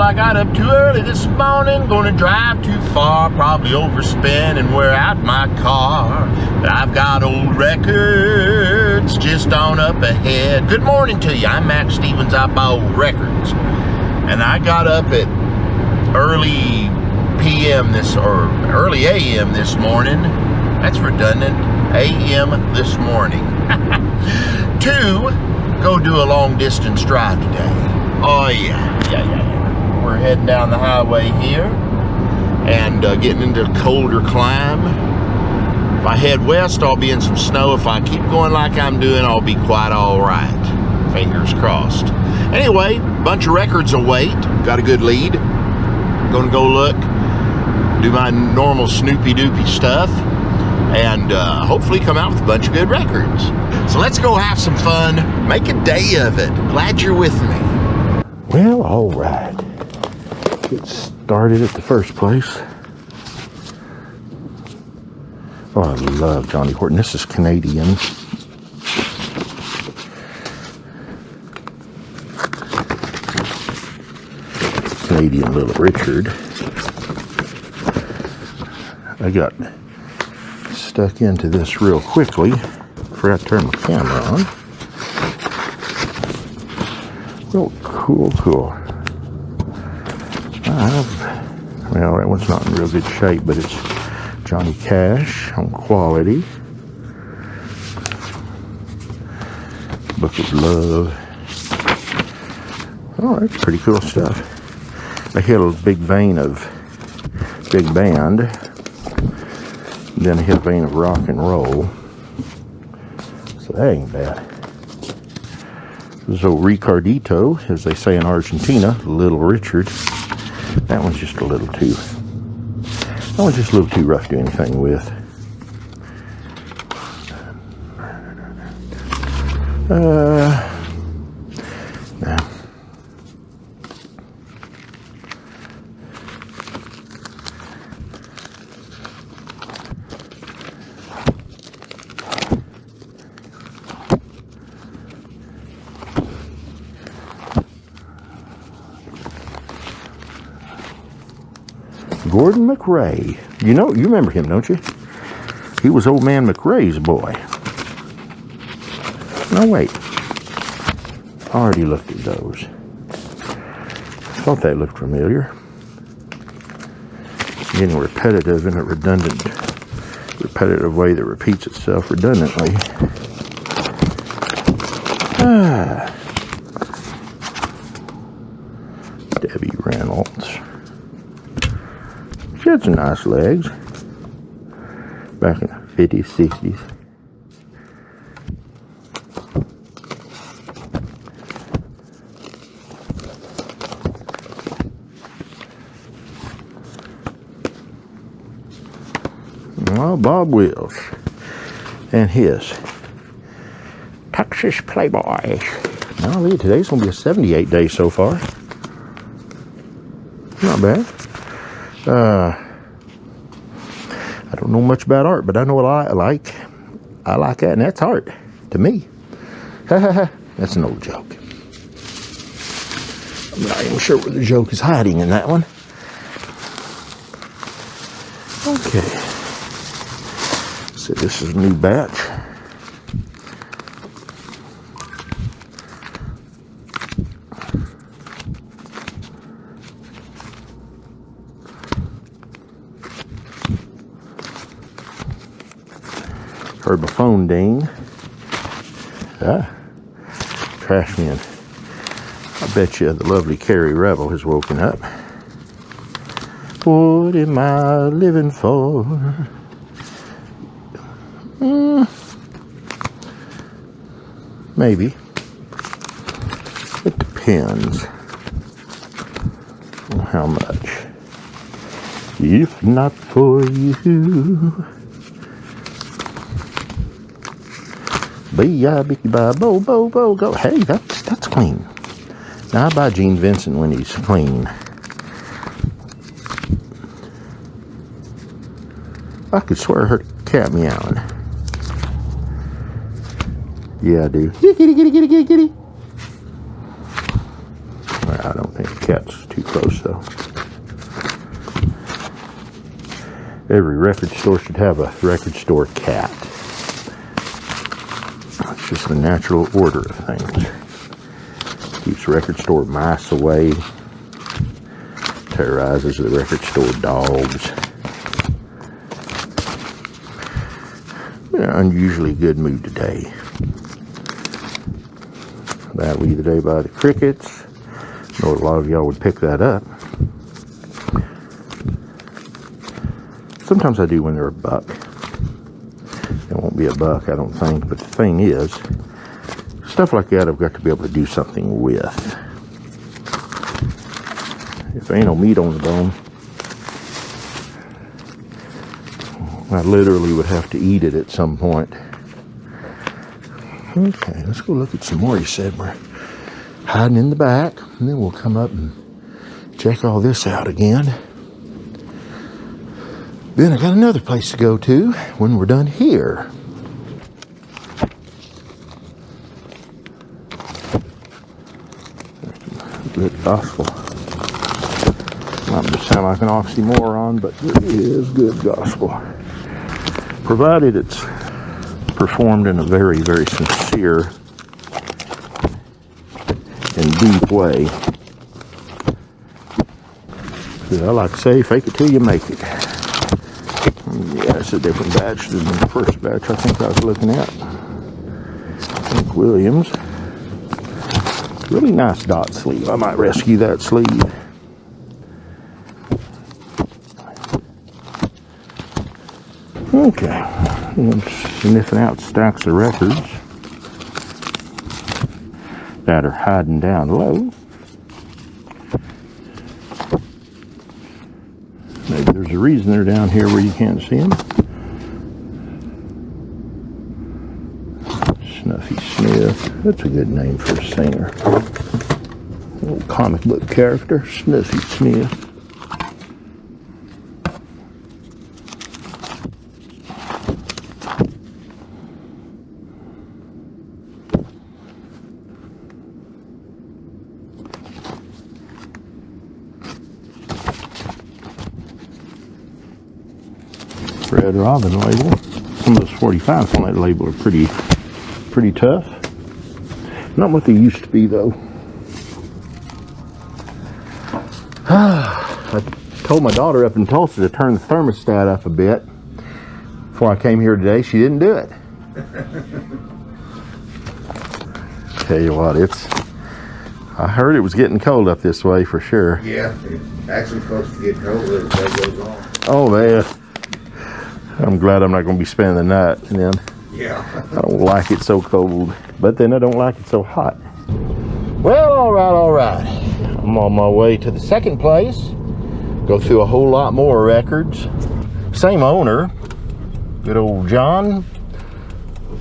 I got up too early this morning, gonna drive too far, probably overspend and wear out my car. But I've got old records just on up ahead. Good morning to you. I'm Mac Stevens. I buy old records. And I got up at early PM early AM this morning. That's redundant. AM this morning. To go do a long distance drive today. Oh yeah. We're heading down the highway here and getting into a colder climb. If I head west, I'll be in some snow. If I keep going like I'm doing, I'll be quite all right. Fingers crossed. Anyway, bunch of records await. Got a good lead. Gonna go look, do my normal Snoopy Doopy stuff, and hopefully come out with a bunch of good records. So let's go have some fun, make a day of it. Glad you're with me. Well, all right. Get started at the first place. Oh, I love Johnny Horton. This is Canadian. Canadian Little Richard. I got stuck into this real quickly. Forgot to turn my camera on. Real cool. Well, that one's not in real good shape, but it's Johnny Cash on quality. Book of Love. Oh, that's pretty cool stuff. I hit a big vein of big band. Then I hit a vein of rock and roll. So that ain't bad. This old Ricardito, as they say in Argentina, Little Richard. That one's just a little too rough to do anything with. Nah. Gordon MacRae. You remember him, don't you? He was old man McRae's boy. No, wait. I already looked at those. Thought they looked familiar. Getting repetitive in a repetitive way that repeats itself redundantly. Debbie Reynolds. She had some nice legs back in the 50s, 60s. Well, Bob Wills and his Texas Playboy. Now, today's going to be a 78 day so far. Not bad. I don't know much about art, but I know what I like. I like that, and that's art to me. That's an old joke. I'm not even sure where the joke is hiding in that one. Okay. So this is a new batch. Heard my phone ding. Trash man. I bet you the lovely Carrie Revel has woken up. What am I living for? Maybe. It depends on how much. If not for you. Bo, go. Hey, that's clean. Now I buy Gene Vincent when he's clean. I could swear I heard a cat meowing. Yeah, I do. Kitty. Well, I don't think the cat's too close. close though. Every record store should have a record store cat. It's just the natural order of things. Keeps record store mice away. Terrorizes the record store dogs. In an unusually good mood today. Battle of the day by the crickets. I know a lot of y'all would pick that up. Sometimes I do when they're a buck. It won't be a buck, I don't think. But the thing is, stuff like that I've got to be able to do something with. If there ain't no meat on the bone, I literally would have to eat it at some point. Okay, let's go look at some more. You said we're hiding in the back, and then we'll come up and check all this out again. Then I got another place to go to when we're done here. Good gospel. Not to sound like an oxymoron, but it is good gospel. Provided it's performed in a very, very sincere and deep way. I like to say, fake it till you make it. Yeah, it's a different batch than the first batch I think I was looking at. Hank Williams. Really nice dot sleeve. I might rescue that sleeve. Okay. I'm sniffing out stacks of records that are hiding down low. Maybe there's a reason they're down here where you can't see them. Snuffy Smith. That's a good name for a singer. Old comic book character, Snuffy Smith. Red Robin label. Some of those 45s on that label are pretty tough. Not what they used to be though. I told my daughter up in Tulsa to turn the thermostat up a bit before I came here today. She didn't do it. Tell you what, I heard it was getting cold up this way for sure. Yeah, it's actually supposed to get colder as the day goes on. Oh man. I'm glad I'm not going to be spending the night. And then Yeah. I don't like it so cold, but then I don't like it so hot. Well, all right. I'm on my way to the second place. Go through a whole lot more records. Same owner, good old John.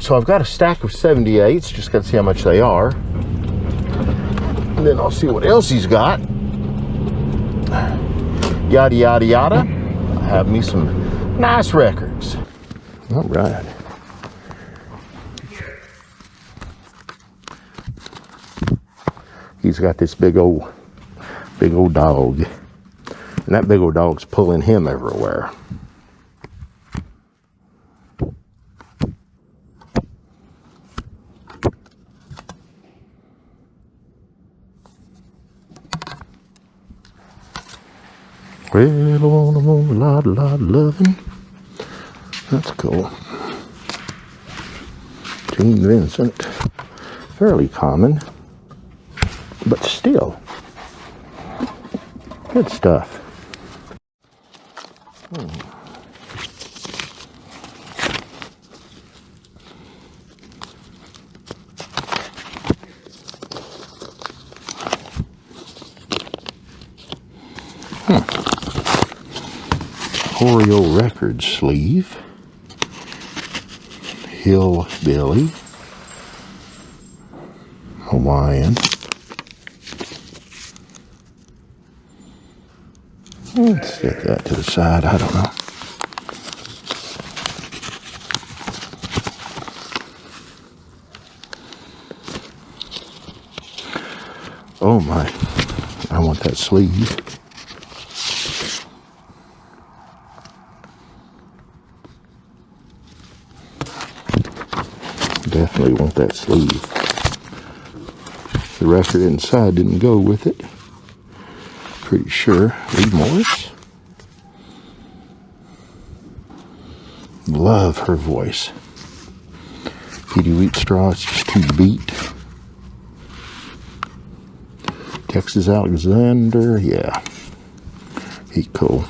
So I've got a stack of 78s, just got to see how much they are. And then I'll see what else he's got. Yada, yada, yada. I have me some nice records. All right. He's got this big old dog. And that big old dog's pulling him everywhere. Well, I want a lot of loving. That's cool. Gene Vincent. Fairly common. But still. Good stuff. Oreo Records sleeve. Hillbilly. Hawaiian. Let's stick that to the side. I don't know. Oh my. I want that sleeve. Definitely want that sleeve. The record inside didn't go with it. Pretty sure. Lee Morris. Love her voice. Petey Wheatstraw, it's just too beat. Texas Alexander, yeah. He's cool.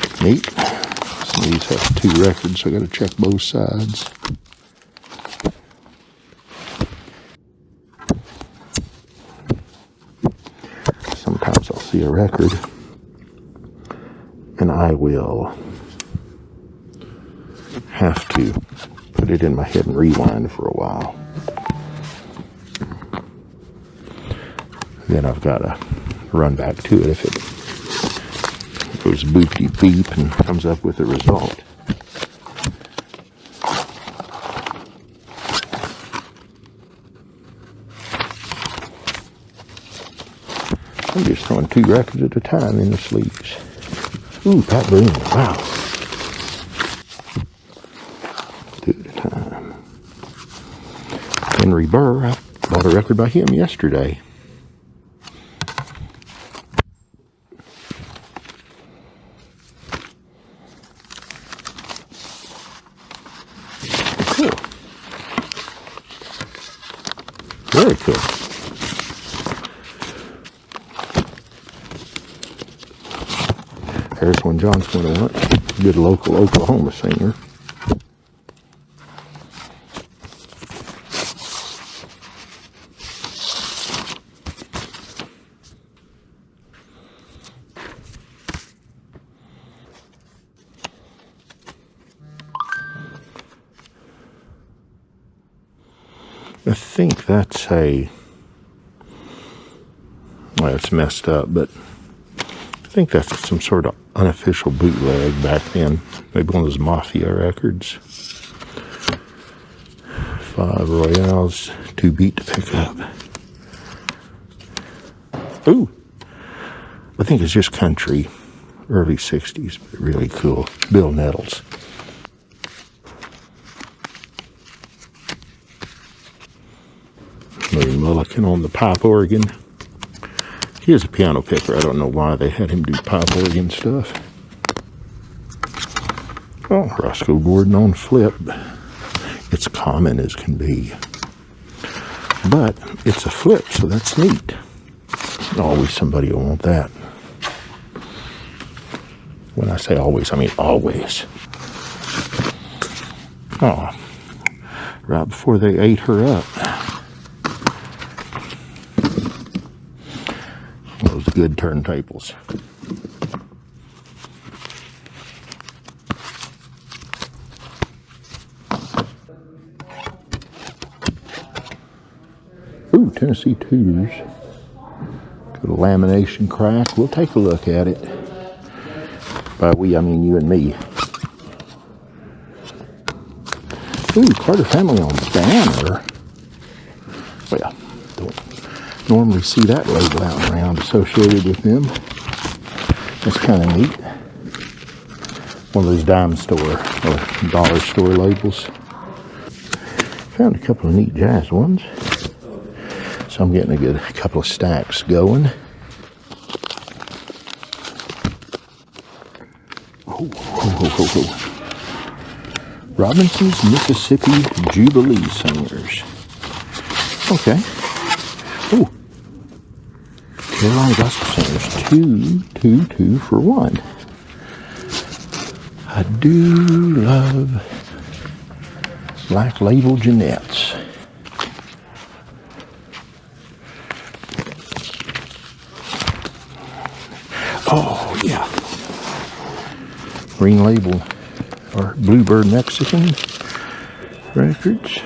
It's neat. Some of these have 2 records, so I got to check both sides. Sometimes I'll see a record and I will have to put it in my head and rewind for a while. Then I've got to run back to it if it goes boopty beep and comes up with a result. I'm just throwing 2 records at a time in the sleeves. Ooh, Pat Boone, wow. 2 at a time. Henry Burr, I bought a record by him yesterday. Cool. Very cool. There's one Johnson would have went. Good local Oklahoma singer. I think that's well, it's messed up, but I think that's some sort of unofficial bootleg back then. Maybe one of those Mafia records. 5 Royales, 2 beat to pick up. Ooh, I think it's just country, early 60s, but really cool. Bill Nettles. Louis Mulliken on the pipe organ. He is a piano picker. I don't know why they had him do pipe organ stuff. Oh, Roscoe Gordon on flip. It's common as can be. But it's a flip, so that's neat. Always somebody will want that. When I say always, I mean always. Oh, right before they ate her up. Those good turntables. Ooh, Tennessee Tutors. Good lamination crack. We'll take a look at it. By we, I mean you and me. Ooh, Carter Family on banner. Well, don't normally see that label out and around associated with them. That's kind of neat. One of those dime store or dollar store labels. Found a couple of neat jazz ones. So I'm getting a couple of stacks going. Robinson's Mississippi Jubilee Singers. Okay. Ooh. Carolina Gospel Singers. 2 for 1. I do love Black Label Jeanettes. Oh, yeah. Green Label or Bluebird Mexican records.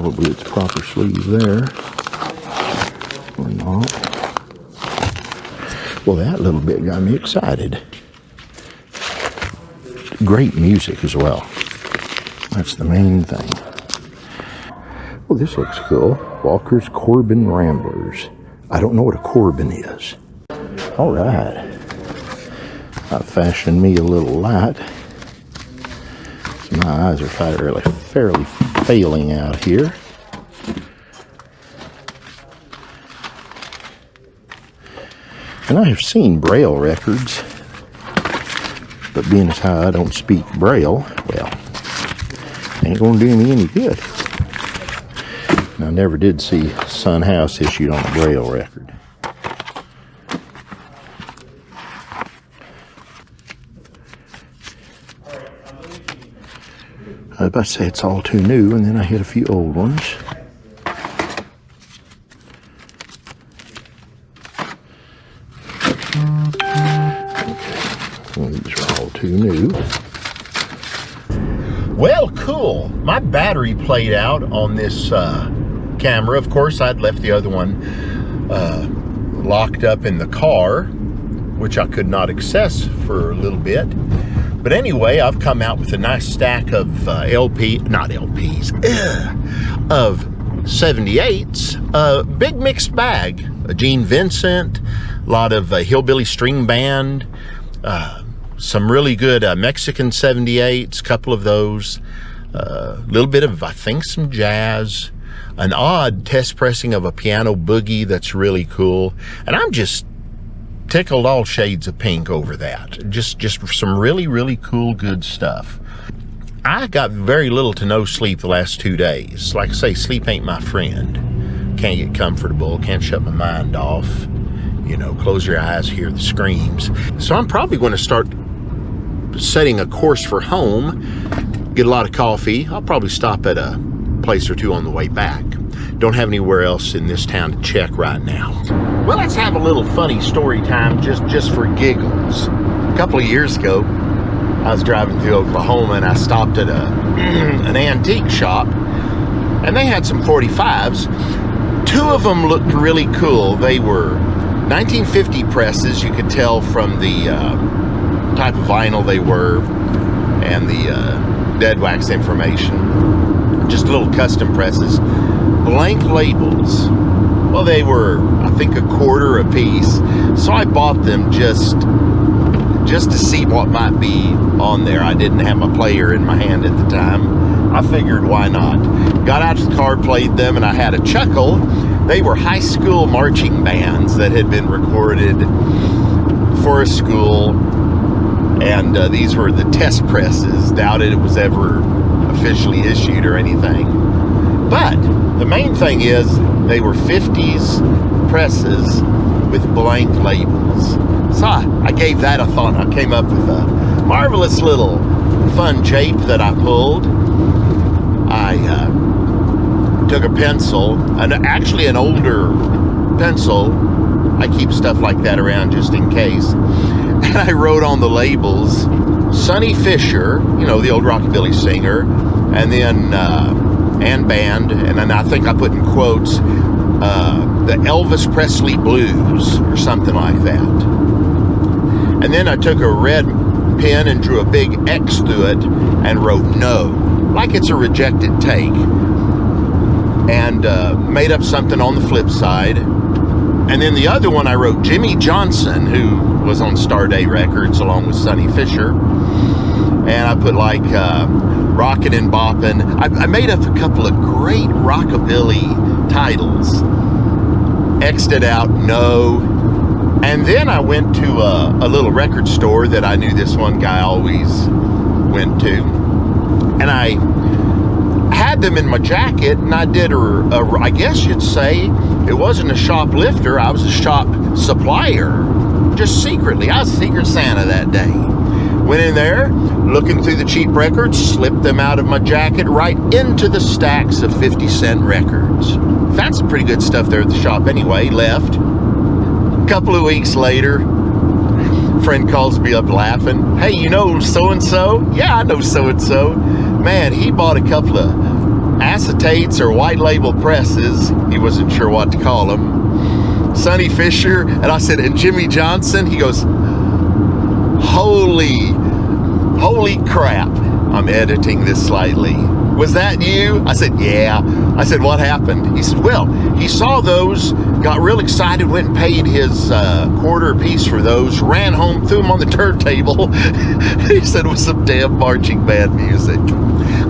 Probably its proper sleeve there. Or not. Well, that little bit got me excited. Great music as well. That's the main thing. Well, this looks cool. Walker's Corbin Ramblers. I don't know what a Corbin is. All right. I fashioned me a little light. So my eyes are fairly failing out here. And I have seen Braille records, but being as how I don't speak Braille, well, ain't gonna do me any good. And I never did see Son House issued on a Braille record. I was about to say it's all too new, and then I hit a few old ones. These are all too new. Well, cool. My battery played out on this camera. Of course, I'd left the other one locked up in the car, which I could not access for a little bit. But anyway, I've come out with a nice stack of of 78s. Big mixed bag. A Gene Vincent, a lot of Hillbilly String Band, some really good Mexican 78s, couple of those, a little bit of, I think, some jazz, an odd test pressing of a piano boogie that's really cool, and I'm just tickled all shades of pink over that. Just some really, really cool, good stuff. I got very little to no sleep the last 2 days. Like I say, sleep ain't my friend. Can't get comfortable, can't shut my mind off. You know, close your eyes, hear the screams. So I'm probably going to start setting a course for home, get a lot of coffee. I'll probably stop at a place or two on the way back. Don't have anywhere else in this town to check right now. Well, let's have a little funny story time just for giggles. A couple of years ago, I was driving through Oklahoma and I stopped at an antique shop, and they had some 45s. Two of them looked really cool. They were 1950 presses. You could tell from the type of vinyl they were and the dead wax information. Just little custom presses. Blank labels. Well, they were, I think, $0.25 a piece. So I bought them just to see what might be on there. I didn't have my player in my hand at the time. I figured, why not? Got out of the car, played them, and I had a chuckle. They were high school marching bands that had been recorded for a school, and these were the test presses. Doubted it was ever officially issued or anything. But the main thing is they were 50s presses with blank labels. So I gave that a thought. I came up with a marvelous little fun jape that I pulled. I took a pencil, and actually an older pencil. I keep stuff like that around just in case. And I wrote on the labels, Sonny Fisher, you know, the old rockabilly singer, and then, and band, and then I think I put in quotes, the Elvis Presley Blues, or something like that. And then I took a red pen and drew a big X through it and wrote no, like it's a rejected take. And made up something on the flip side. And then the other one I wrote Jimmy Johnson, who was on Starday Records along with Sonny Fisher. And I put like Rockin' and Boppin'. I made up a couple of great rockabilly titles. X'd it out, no. And then I went to a little record store that I knew this one guy always went to. And I had them in my jacket, and I did I guess you'd say, it wasn't a shoplifter, I was a shop supplier. Just secretly. I was Secret Santa that day. Went in there, looking through the cheap records, slipped them out of my jacket right into the stacks of 50-cent records. Found some pretty good stuff there at the shop anyway, left. A couple of weeks later, a friend calls me up laughing. Hey, you know so-and-so? Yeah, I know so-and-so. Man, he bought a couple of acetates or white label presses. He wasn't sure what to call them. Sonny Fisher, and I said, and Jimmy Johnson. He goes, holy crap, I'm editing this slightly. Was that you? I said, yeah. I said, what happened? He said, well, he saw those, got real excited, went and paid his quarter apiece for those, ran home, threw them on the turntable. He said it was some damn marching band music.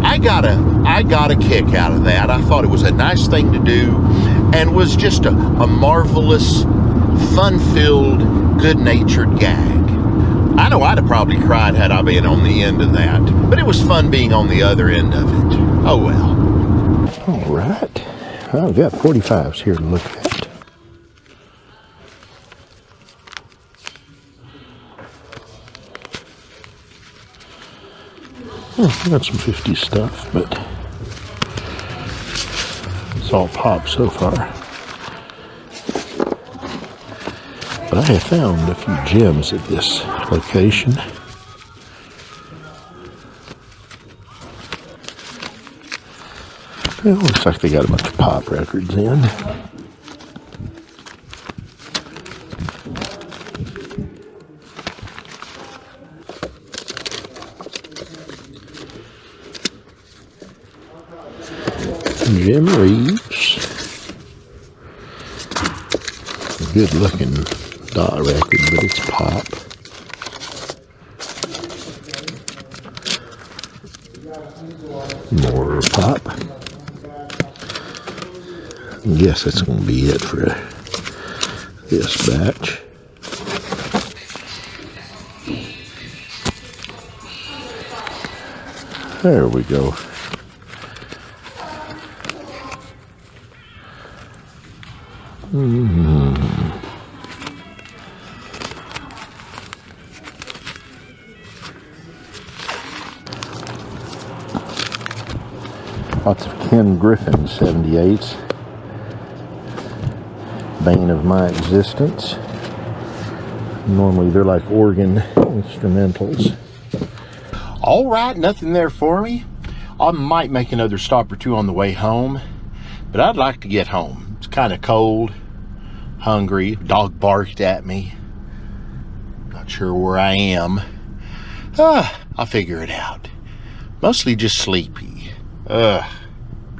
I got a kick out of that. I thought it was a nice thing to do and was just a marvelous, fun-filled, good-natured gag. I know I'd have probably cried had I been on the end of that, but it was fun being on the other end of it. Oh well. All right. Well, we've got 45s here to look at. We got some 50 stuff, but it's all pop so far. But I have found a few gems at this location. Well, looks like they got a bunch of pop records in. Jim Reeves. A good looking dot record, but it's pop. More pop. I guess that's going to be it for this batch. There we go. Lots of Ken Griffin 78s. Bane of my existence. Normally they're like organ instrumentals. All right, nothing there for me. I might make another stop or two on the way home, but I'd like to get home. It's kind of cold, hungry, dog barked at me. Not sure where I am. I'll figure it out. Mostly just sleepy.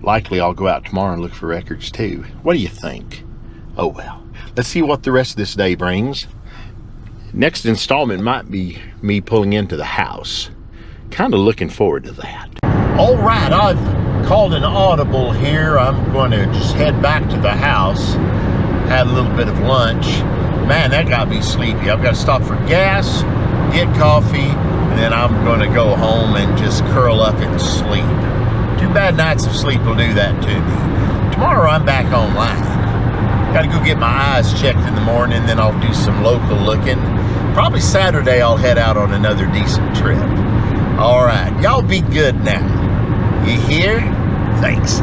Likely I'll go out tomorrow and look for records too. What do you think? Oh well, let's see what the rest of this day brings. Next installment might be me pulling into the house. Kind of looking forward to that. All right, I've called an audible here. I'm going to just head back to the house. Had a little bit of lunch. Man, that got me sleepy. I've got to stop for gas, get coffee, and then I'm going to go home and just curl up and sleep. 2 bad nights of sleep will do that to me. Tomorrow I'm back online. Got to go get my eyes checked in the morning, then I'll do some local looking. Probably Saturday I'll head out on another decent trip. All right, y'all be good now. You hear? Thanks.